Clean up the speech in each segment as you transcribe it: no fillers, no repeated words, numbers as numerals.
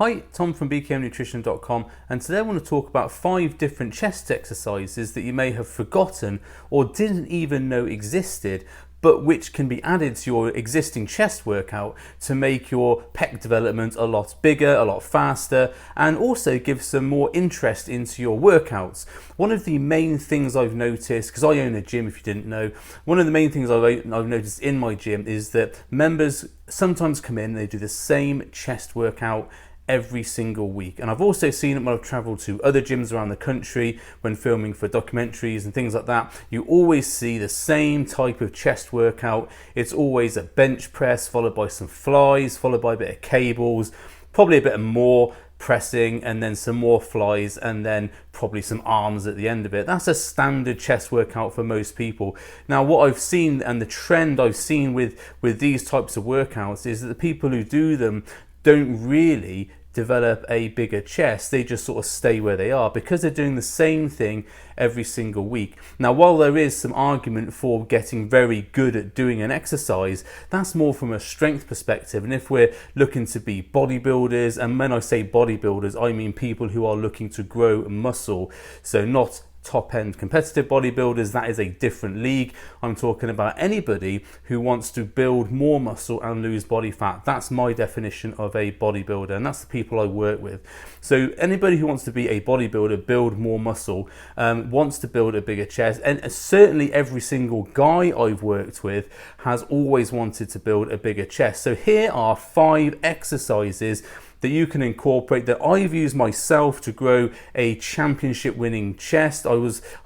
Hi, Tom from bkmnutrition.com, and today I want to talk about 5 different chest exercises that you may have forgotten or didn't even know existed, but which can be added to your existing chest workout to make your pec development a lot bigger, a lot faster, and also give some more interest into your workouts. One of the main things I've noticed, because I own a gym if you didn't know, one of the main things I've noticed in my gym is that members sometimes come in, they do the same chest workout every single week. And I've also seen it when I've traveled to other gyms around the country when filming for documentaries and things like that. You always see the same type of chest workout. It's always a bench press followed by some flies, followed by a bit of cables, probably a bit of more pressing, and then some more flies, and then probably some arms at the end of it. That's a standard chest workout for most people. Now, what I've seen and the trend I've seen with these types of workouts is that the people who do them don't really develop a bigger chest. They just sort of stay where they are because they're doing the same thing every single week. Now, while there is some argument for getting very good at doing an exercise, that's more from a strength perspective. And if we're looking to be bodybuilders, and when I say bodybuilders, I mean people who are looking to grow muscle, so not top-end competitive bodybuilders, that is a different league. I'm talking about anybody who wants to build more muscle and lose body fat. That's my definition of a bodybuilder, and that's the people I work with. So anybody who wants to be a bodybuilder, build more muscle, wants to build a bigger chest, and certainly every single guy I've worked with has always wanted to build a bigger chest. So here are 5 exercises that you can incorporate that I've used myself to grow a championship winning chest. I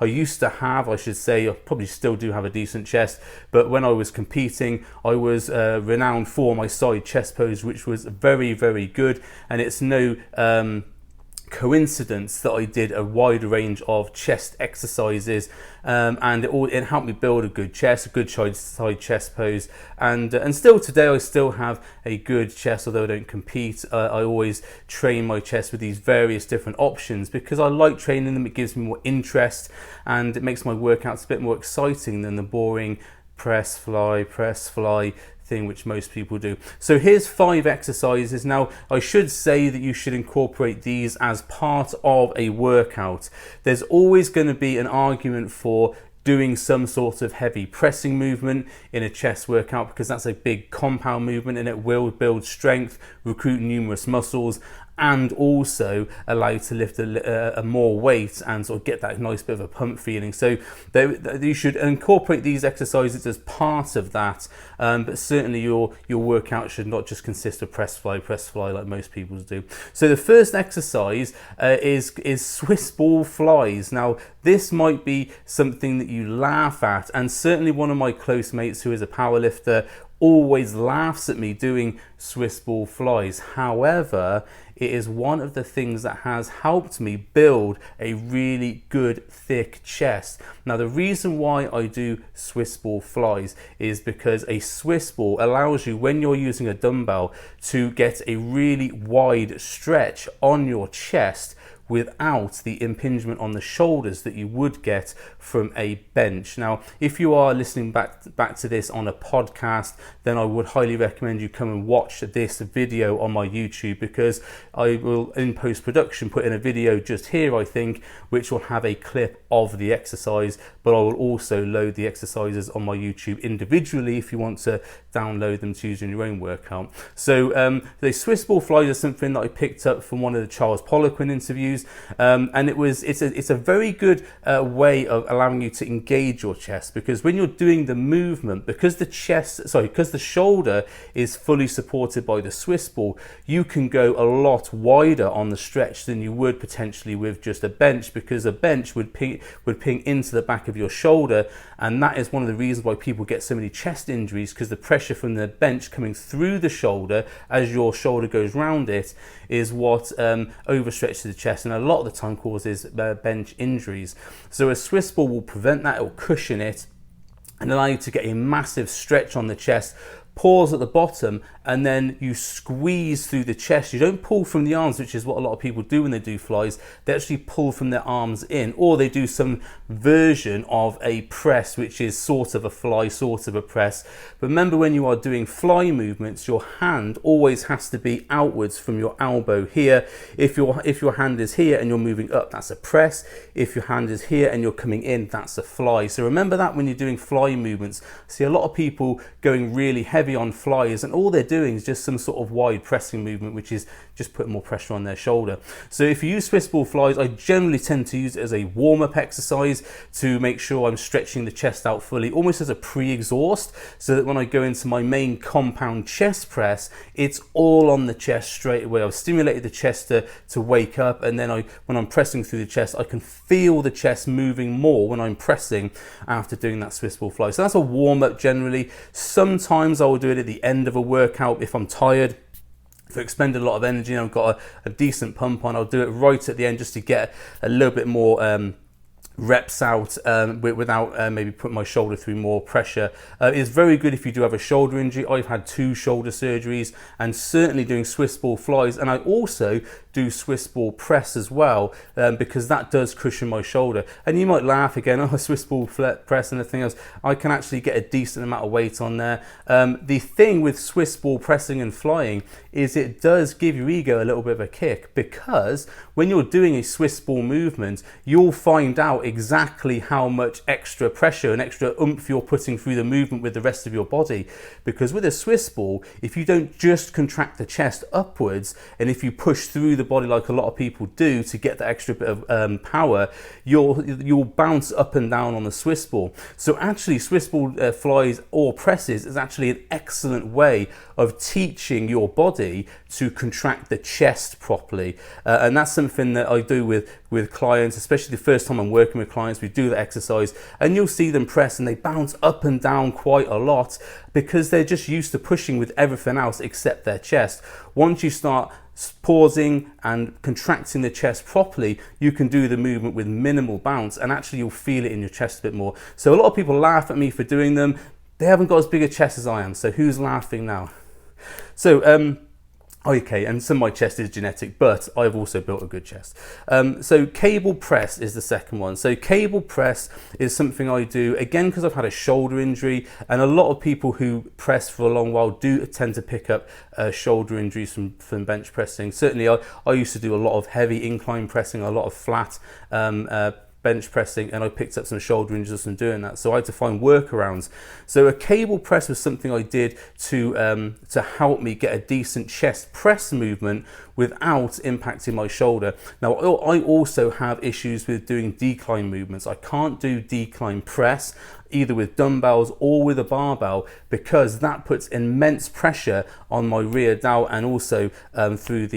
probably still do have a decent chest, but when I was competing, I was renowned for my side chest pose, which was very, very good. And it's no coincidence that I did a wide range of chest exercises, and it helped me build a good chest, a good side chest pose, and still today I still have a good chest. Although I don't compete, I always train my chest with these various different options because I like training them. It gives me more interest and it makes my workouts a bit more exciting than the boring press fly thing which most people do. So here's 5 exercises. Now, I should say that you should incorporate these as part of a workout. There's always going to be an argument for doing some sort of heavy pressing movement in a chest workout because that's a big compound movement and it will build strength, recruit numerous muscles, and also allow you to lift a more weight and sort of get that nice bit of a pump feeling. So you should incorporate these exercises as part of that, but certainly your workout should not just consist of press fly like most people do. So the first exercise is Swiss ball flies. Now, this might be something that you laugh at, and certainly one of my close mates who is a powerlifter always laughs at me doing Swiss ball flies. However, it is one of the things that has helped me build a really good thick chest. Now, the reason why I do Swiss ball flies is because a Swiss ball allows you, when you're using a dumbbell, to get a really wide stretch on your chest without the impingement on the shoulders that you would get from a bench. Now, if you are listening back to this on a podcast, then I would highly recommend you come and watch this video on my YouTube, because I will, in post-production, put in a video just here, I think, which will have a clip of the exercise, but I will also load the exercises on my YouTube individually if you want to download them to use in your own workout. So the Swiss ball flies are something that I picked up from one of the Charles Poliquin interviews. And it's a very good way of allowing you to engage your chest, because when you're doing the movement, because the shoulder is fully supported by the Swiss ball, you can go a lot wider on the stretch than you would potentially with just a bench, because a bench would ping into the back of your shoulder, and that is one of the reasons why people get so many chest injuries, because the pressure from the bench coming through the shoulder as your shoulder goes round it is what overstretches the chest, and a lot of the time causes bench injuries. So a Swiss ball will prevent that, it will cushion it and allow you to get a massive stretch on the chest, pause at the bottom, and then you squeeze through the chest. You don't pull from the arms, which is what a lot of people do when they do flies. They actually pull from their arms in, or they do some version of a press, which is sort of a fly, sort of a press. But remember, when you are doing fly movements, your hand always has to be outwards from your elbow here. If your hand is here and you're moving up, that's a press. If your hand is here and you're coming in, that's a fly. So remember that when you're doing fly movements. See a lot of people going really heavy on flies, and all they're doing is just some sort of wide pressing movement, which is just putting more pressure on their shoulder. So if you use Swiss ball flies, I generally tend to use it as a warm-up exercise to make sure I'm stretching the chest out fully, almost as a pre-exhaust, so that when I go into my main compound chest press, it's all on the chest straight away. I've stimulated the chest to wake up, and then when I'm pressing through the chest, I can feel the chest moving more when I'm pressing after doing that Swiss ball fly. So that's a warm-up generally. Sometimes I will do it at the end of a workout if I'm tired. If I've expended a lot of energy and I've got a decent pump on, I'll do it right at the end just to get a little bit more reps out without maybe putting my shoulder through more pressure. It's very good if you do have a shoulder injury. I've had 2 shoulder surgeries, and certainly doing Swiss ball flies, and I also do Swiss ball press as well, because that does cushion my shoulder. And you might laugh again, oh, Swiss ball press and everything else. I can actually get a decent amount of weight on there. The thing with Swiss ball pressing and flying is it does give your ego a little bit of a kick, because when you're doing a Swiss ball movement, you'll find out exactly how much extra pressure and extra oomph you're putting through the movement with the rest of your body. Because with a Swiss ball, if you don't just contract the chest upwards, and if you push through the body like a lot of people do to get that extra bit of power, you'll bounce up and down on the Swiss ball. So actually, Swiss ball flies or presses is actually an excellent way of teaching your body to contract the chest properly, and that's something that I do with clients, especially the first time I'm working with clients. We do the exercise, and you'll see them press and they bounce up and down quite a lot, because they're just used to pushing with everything else except their chest. Once you start pausing and contracting the chest properly, you can do the movement with minimal bounce, and actually you'll feel it in your chest a bit more. So a lot of people laugh at me for doing them. They haven't got as big a chest as I am, so who's laughing now? So okay, and some of my chest is genetic, but I've also built a good chest. So cable press is the second one. So cable press is something I do, again, because I've had a shoulder injury, and a lot of people who press for a long while do tend to pick up shoulder injuries from bench pressing. Certainly I used to do a lot of heavy incline pressing, a lot of flat bench pressing, and I picked up some shoulder injuries from doing that, so I had to find workarounds. So a cable press was something I did to help me get a decent chest press movement without impacting my shoulder. Now I also have issues with doing decline movements. I can't do decline press either with dumbbells or with a barbell, because that puts immense pressure on my rear delt and also through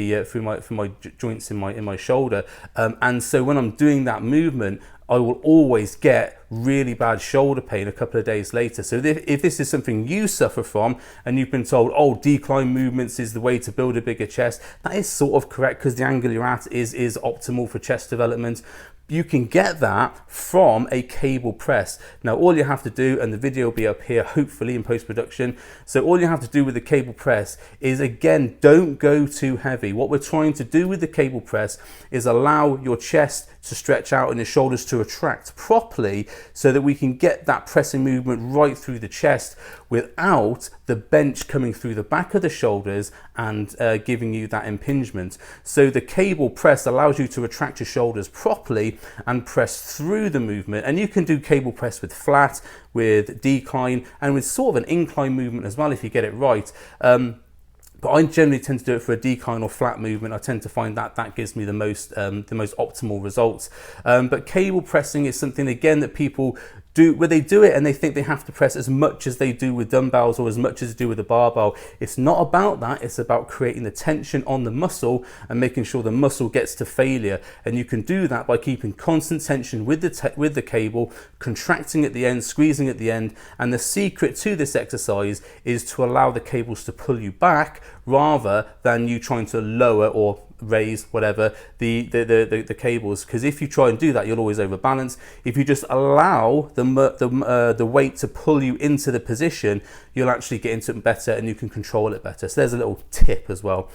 my joints in my shoulder. And so when I'm doing that movement, I will always get really bad shoulder pain a couple of days later. So if this is something you suffer from, and you've been told, oh, decline movements is the way to build a bigger chest, that is sort of correct, because the angle you're at is optimal for chest development. You can get that from a cable press. Now all you have to do, and the video will be up here hopefully in post-production, so all you have to do with the cable press is, again, don't go too heavy. What we're trying to do with the cable press is allow your chest to stretch out and your shoulders to retract properly, so that we can get that pressing movement right through the chest without the bench coming through the back of the shoulders and giving you that impingement. So the cable press allows you to retract your shoulders properly and press through the movement. And you can do cable press with flat, with decline, and with sort of an incline movement as well if you get it right. But I generally tend to do it for a decline or flat movement. I tend to find that gives me the most optimal results. But cable pressing is something, again, that people do, where they do it and they think they have to press as much as they do with dumbbells or as much as they do with a barbell. It's not about that. It's about creating the tension on the muscle and making sure the muscle gets to failure. And you can do that by keeping constant tension with the cable, contracting at the end, squeezing at the end. And the secret to this exercise is to allow the cables to pull you back rather than you trying to lower or raise, whatever, the cables, because if you try and do that, you'll always overbalance. If you just allow the weight to pull you into the position, you'll actually get into it better and you can control it better. So there's a little tip as well.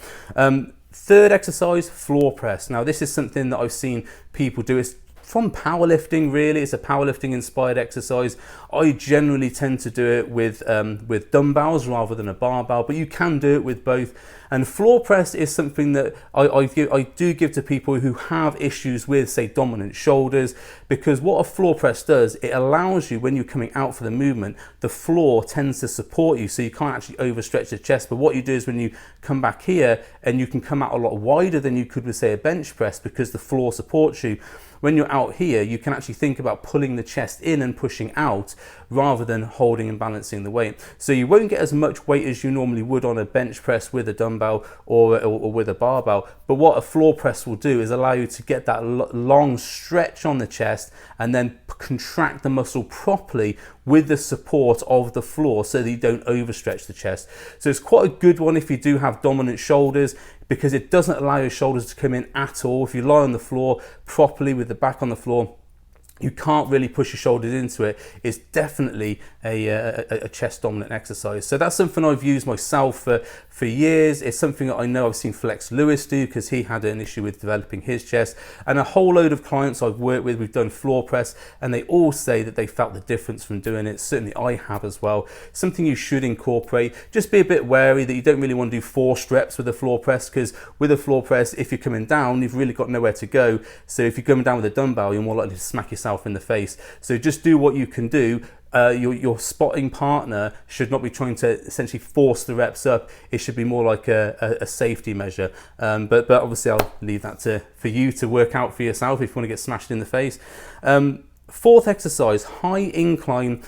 Third exercise, floor press. Now this is something that I've seen people do. It's from powerlifting, really. It's a powerlifting inspired exercise. I generally tend to do it with dumbbells rather than a barbell, but you can do it with both. And floor press is something that I do give to people who have issues with, say, dominant shoulders, because what a floor press does, it allows you, when you're coming out for the movement, the floor tends to support you, so you can't actually overstretch the chest. But what you do is when you come back here, and you can come out a lot wider than you could with, say, a bench press, because the floor supports you. When you're out here, you can actually think about pulling the chest in and pushing out rather than holding and balancing the weight. So you won't get as much weight as you normally would on a bench press with a dumbbell or with a barbell. But what a floor press will do is allow you to get that long stretch on the chest and then contract the muscle properly with the support of the floor so that you don't overstretch the chest. So it's quite a good one if you do have dominant shoulders, because it doesn't allow your shoulders to come in at all. If you lie on the floor properly with the back on the floor, you can't really push your shoulders into it. It's definitely a chest dominant exercise. So that's something I've used myself for years. It's something that I know I've seen Flex Lewis do, because he had an issue with developing his chest. And a whole load of clients I've worked with, we've done floor press, and they all say that they felt the difference from doing it. Certainly I have as well. Something you should incorporate. Just be a bit wary that you don't really want to do 4 reps with a floor press, because with a floor press, if you're coming down, you've really got nowhere to go. So if you're coming down with a dumbbell, you're more likely to smack yourself in the face. So just do what you can do. Your spotting partner should not be trying to essentially force the reps up. It should be more like a safety measure. But obviously I'll leave that for you to work out for yourself if you want to get smashed in the face. Fourth exercise, high incline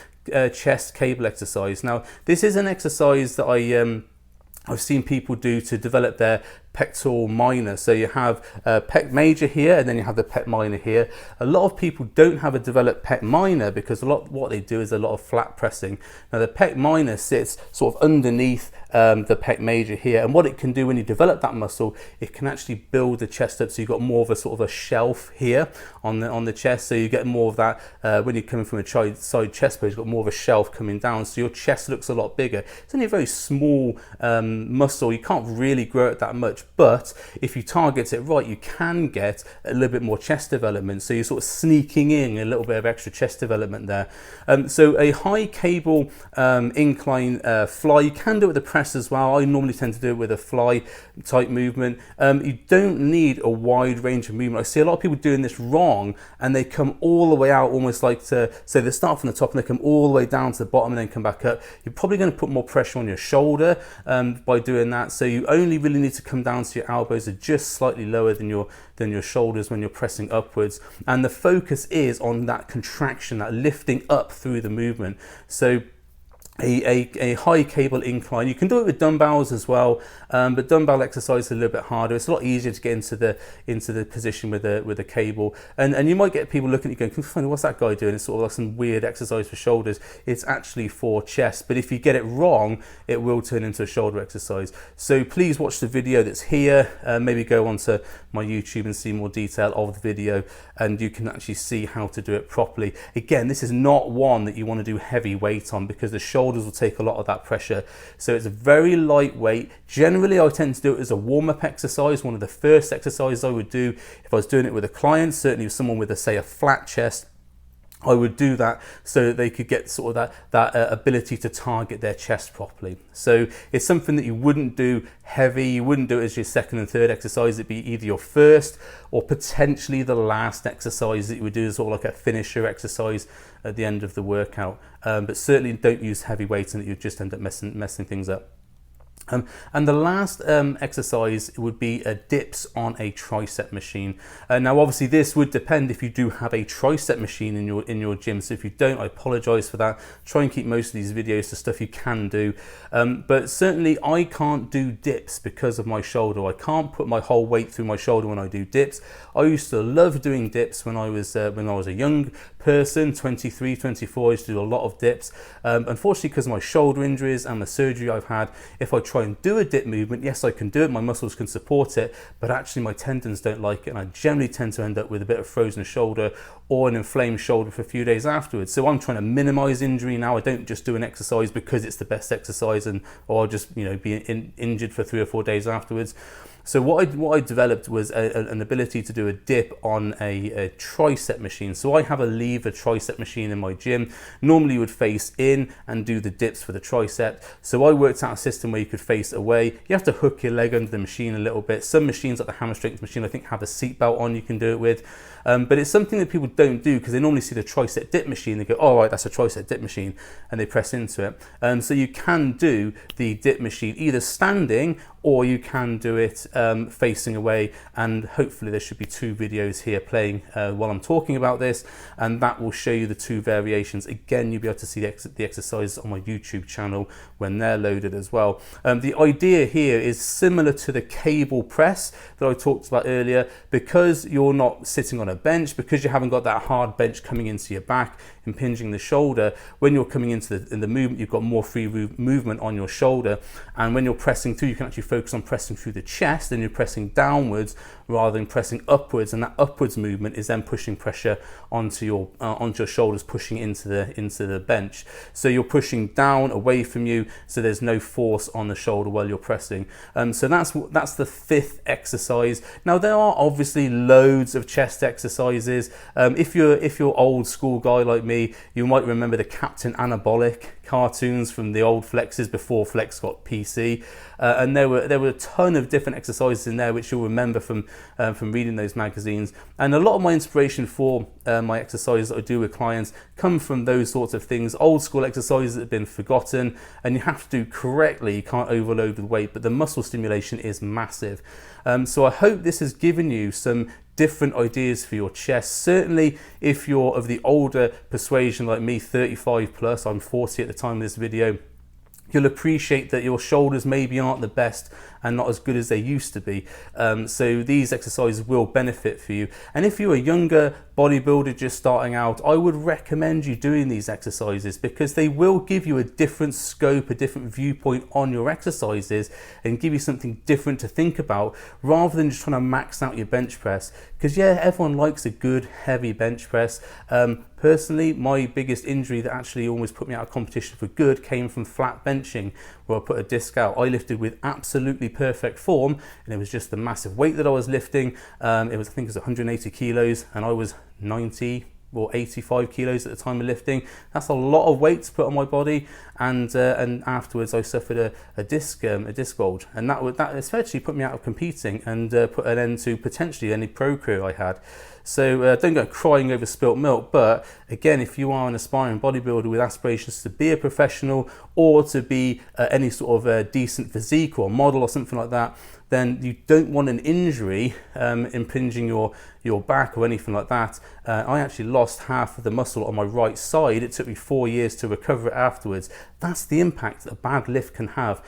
chest cable exercise. Now this is an exercise that I've seen people do to develop their pectoral minor. So you have pec major here, and then you have the pec minor here. A lot of people don't have a developed pec minor because what they do is a lot of flat pressing. Now the pec minor sits sort of underneath the pec major here, and what it can do when you develop that muscle, it can actually build the chest up, so you've got more of a sort of a shelf here on the chest, so you get more of that when you're coming from a side chest pose, you've got more of a shelf coming down, so your chest looks a lot bigger. It's only a very small muscle, you can't really grow it that much, but if you target it right, you can get a little bit more chest development, so you're sort of sneaking in a little bit of extra chest development there. So a high cable incline fly, you can do it with the press as well. I normally tend to do it with a fly type movement. You don't need a wide range of movement. I see a lot of people doing this wrong, and they come all the way out, almost like so they start from the top and they come all the way down to the bottom and then come back up. You're probably going to put more pressure on your shoulder by doing that, so you only really need to come down so your elbows are just slightly lower than your shoulders when you're pressing upwards, and the focus is on that contraction, that lifting up through the movement. So a high cable incline, you can do it with dumbbells as well, but dumbbell exercise is a little bit harder. It's a lot easier to get into the position with a cable, and you might get people looking at you going, funny, what's that guy doing? It's sort of like some weird exercise for shoulders. It's actually for chest, but if you get it wrong, it will turn into a shoulder exercise. So please watch the video that's here, maybe go onto my YouTube and see more detail of the video, and you can actually see how to do it properly. Again, this is not one that you want to do heavy weight on, because the shoulders will take a lot of that pressure. So it's a very lightweight. Generally, I tend to do it as a warm-up exercise, one of the first exercises I would do if I was doing it with a client, certainly with someone with say a flat chest. I would do that so that they could get sort of that ability to target their chest properly. So it's something that you wouldn't do heavy, you wouldn't do it as your second and third exercise. It'd be either your first or potentially the last exercise that you would do, as sort of like a finisher exercise at the end of the workout. But certainly don't use heavy weights, and you just end up messing things up. And the last exercise would be dips on a tricep machine. Now obviously this would depend if you do have a tricep machine in your gym. So if you don't, I apologize for that. Try and keep most of these videos to stuff you can do. But certainly I can't do dips because of my shoulder. I can't put my whole weight through my shoulder when I do dips. I used to love doing dips when I was a young person, 23, 24. I used to do a lot of dips. Unfortunately, because of my shoulder injuries and the surgery I've had, if I try and do a dip movement, yes, I can do it, my muscles can support it, but actually my tendons don't like it, and I generally tend to end up with a bit of frozen shoulder or an inflamed shoulder for a few days afterwards. So I'm trying to minimize injury now. I don't just do an exercise because it's the best exercise, or I'll just be injured for 3 or 4 days afterwards. So what I developed was an ability to do a dip on a tricep machine. So I have a lever tricep machine in my gym. Normally you would face in and do the dips for the tricep. So I worked out a system where you could face away. You have to hook your leg under the machine a little bit. Some machines, like the hammer strength machine, I think have a seat belt on you can do it with. But it's something that people don't do because they normally see the tricep dip machine. They go, oh, right, that's a tricep dip machine, and they press into it. So you can do the dip machine either standing, or you can do it facing away, and hopefully there should be 2 videos here playing while I'm talking about this, and that will show you the 2 variations. Again, you'll be able to see the exercises on my YouTube channel when they're loaded as well. The idea here is similar to the cable press that I talked about earlier. Because you're not sitting on a bench, because you haven't got that hard bench coming into your back, impinging the shoulder, when you're coming into the movement, you've got more free movement on your shoulder, and when you're pressing through, you can actually focus on pressing through the chest, and you're pressing downwards rather than pressing upwards, and that upwards movement is then pushing pressure onto your shoulders, pushing into the bench. So you're pushing down away from you, so there's no force on the shoulder while you're pressing. So that's the 5th exercise. Now there are obviously loads of chest exercises. If you're old school guy like me, you might remember the Captain Anabolic cartoons from the old Flexes before Flex got PC, and there were a ton of different exercises in there which you'll remember from reading those magazines. And a lot of my inspiration for my exercises that I do with clients come from those sorts of things, old school exercises that have been forgotten, and you have to do correctly. You can't overload with weight, but the muscle stimulation is massive. So I hope this has given you some different ideas for your chest. Certainly if you're of the older persuasion like me, 35 plus, I'm 40 at the time of this video, you'll appreciate that your shoulders maybe aren't the best and not as good as they used to be. So these exercises will benefit for you. And if you're a younger bodybuilder just starting out, I would recommend you doing these exercises because they will give you a different scope, a different viewpoint on your exercises, and give you something different to think about rather than just trying to max out your bench press. Because yeah, everyone likes a good heavy bench press. Personally, my biggest injury that actually almost put me out of competition for good came from flat benching, where I put a disc out. I lifted with absolutely perfect form, and it was just the massive weight that I was lifting. I think it was 180 kilos, and I was 90 or 85 kilos at the time of lifting. That's a lot of weight to put on my body, and afterwards I suffered a disc bulge, and that essentially put me out of competing and put an end to potentially any pro career I had. So don't go crying over spilt milk, but again, if you are an aspiring bodybuilder with aspirations to be a professional or to be any sort of a decent physique or model or something like that, then you don't want an injury impinging your back or anything like that. I actually lost half of the muscle on my right side. It took me 4 years to recover it afterwards. That's the impact that a bad lift can have.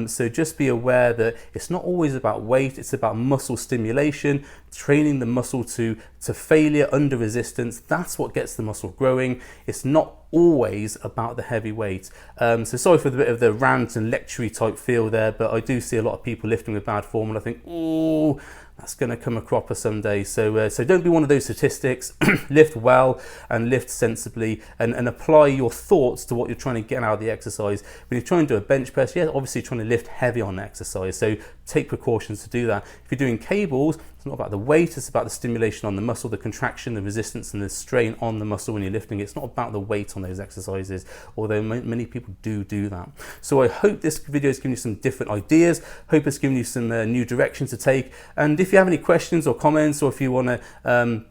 So just be aware that it's not always about weight, it's about muscle stimulation, training the muscle to failure under resistance. That's what gets the muscle growing. It's not always about the heavy weight. So sorry for the bit of the rant and lecture type feel there, but I do see a lot of people lifting with bad form, and I think, oh, that's going to come a cropper someday. So don't be one of those statistics. Lift well and lift sensibly, and apply your thoughts to what you're trying to get out of the exercise. When you're trying to do a bench press, yeah, obviously you're trying to lift heavy on the exercise, so take precautions to do that. If you're doing cables, it's not about the weight, it's about the stimulation on the muscle, the contraction, the resistance and the strain on the muscle when you're lifting. It's not about the weight on those exercises, although many people do that. So I hope this video has given you some different ideas, hope it's given you some new direction to take. And if you have any questions or comments, or if you want to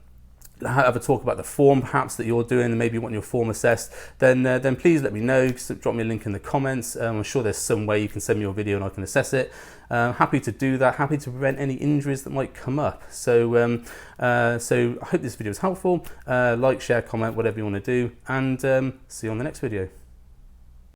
have a talk about the form perhaps that you're doing and maybe you want your form assessed, then please let me know. Just drop me a link in the comments. I'm sure there's some way you can send me your video and I can assess it. Happy to do that, happy to prevent any injuries that might come up. So I hope this video is helpful. Like, share, comment, whatever you want to do, and see you on the next video.